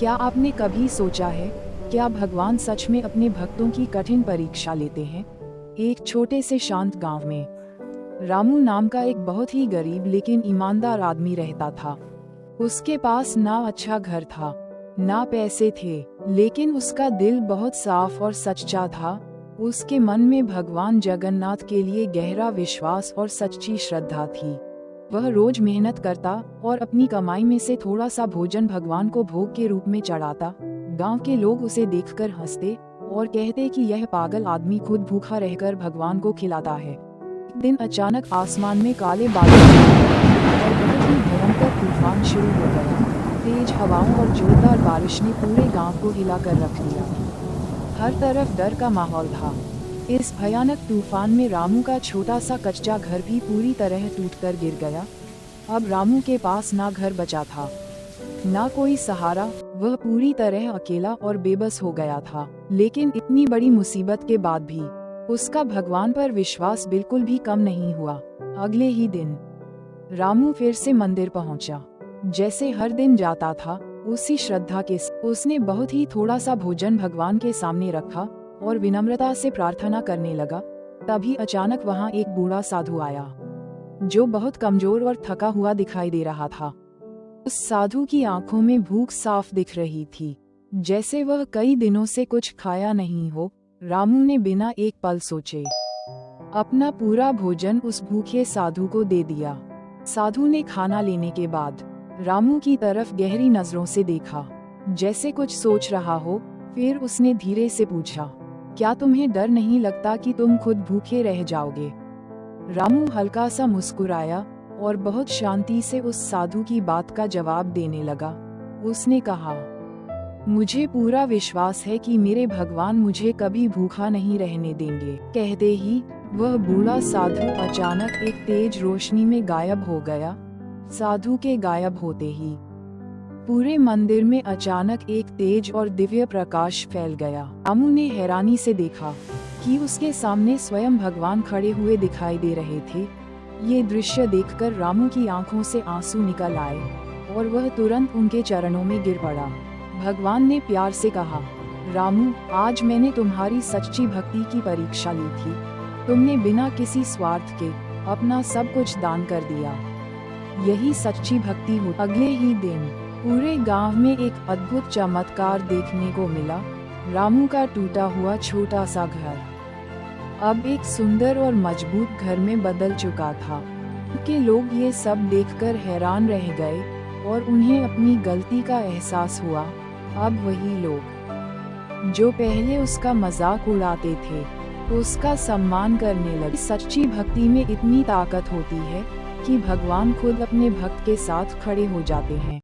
क्या आपने कभी सोचा है, क्या भगवान सच में अपने भक्तों की कठिन परीक्षा लेते हैं? एक छोटे से शांत गांव में रामू नाम का एक बहुत ही गरीब लेकिन ईमानदार आदमी रहता था। उसके पास ना अच्छा घर था, ना पैसे थे, लेकिन उसका दिल बहुत साफ और सच्चा था। उसके मन में भगवान जगन्नाथ के लिए गहरा विश्वास और सच्ची श्रद्धा थी। वह रोज मेहनत करता और अपनी कमाई में से थोड़ा सा भोजन भगवान को भोग के रूप में चढ़ाता। गांव के लोग उसे देखकर हंसते और कहते कि यह पागल आदमी खुद भूखा रहकर भगवान को खिलाता है। एक दिन अचानक आसमान में काले बादल और बहुत ही भयंकर तूफान शुरू हो गया। तेज हवाओं और जोरदार बारिश ने पूरे गांव को हिलाकर रख दिया। हर तरफ डर का माहौल था। इस भयानक तूफान में रामू का छोटा सा कच्चा घर भी पूरी तरह टूटकर गिर गया। अब रामू के पास ना घर बचा था, ना कोई सहारा। वह पूरी तरह अकेला और बेबस हो गया था। लेकिन इतनी बड़ी मुसीबत के बाद भी उसका भगवान पर विश्वास बिल्कुल भी कम नहीं हुआ। अगले ही दिन रामू फिर से मंदिर पहुंचा। जैसे हर दिन जाता था, उसी श्रद्धा के साथ उसने बहुत ही थोड़ा सा भोजन भगवान के सामने रखा और विनम्रता से प्रार्थना करने लगा। तभी अचानक वहां एक बूढ़ा साधु आया, जो बहुत कमजोर और थका हुआ दिखाई दे रहा था। उस साधु की आंखों में भूख साफ दिख रही थी, जैसे वह कई दिनों से कुछ खाया नहीं हो। रामू ने बिना एक पल सोचे अपना पूरा भोजन उस भूखे साधु को दे दिया। साधु ने खाना लेने के बाद रामू की तरफ गहरी नजरों से देखा, जैसे कुछ सोच रहा हो। फिर उसने धीरे से पूछा, क्या तुम्हें डर नहीं लगता कि तुम खुद भूखे रह जाओगे? रामू हल्का सा मुस्कुराया और बहुत शांति से उस साधु की बात का जवाब देने लगा। उसने कहा, मुझे पूरा विश्वास है कि मेरे भगवान मुझे कभी भूखा नहीं रहने देंगे। कहते ही वह बूढ़ा साधु अचानक एक तेज रोशनी में गायब हो गया। साधु के गायब होते ही पूरे मंदिर में अचानक एक तेज और दिव्य प्रकाश फैल गया। रामू ने हैरानी से देखा कि उसके सामने स्वयं भगवान खड़े हुए दिखाई दे रहे थे। ये दृश्य देखकर रामू की आंखों से आंसू निकल आए और वह तुरंत उनके चरणों में गिर पड़ा। भगवान ने प्यार से कहा, रामू, आज मैंने तुम्हारी सच्ची भक्ति की परीक्षा ली थी। तुमने बिना किसी स्वार्थ के अपना सब कुछ दान कर दिया। यही सच्ची भक्ति हो। अगले ही दिन पूरे गांव में एक अद्भुत चमत्कार देखने को मिला। रामू का टूटा हुआ छोटा सा घर अब एक सुंदर और मजबूत घर में बदल चुका था। के लोग ये सब देखकर हैरान रह गए और उन्हें अपनी गलती का एहसास हुआ। अब वही लोग जो पहले उसका मजाक उड़ाते थे, उसका सम्मान करने लगे। सच्ची भक्ति में इतनी ताकत होती है कि भगवान खुद अपने भक्त के साथ खड़े हो जाते हैं।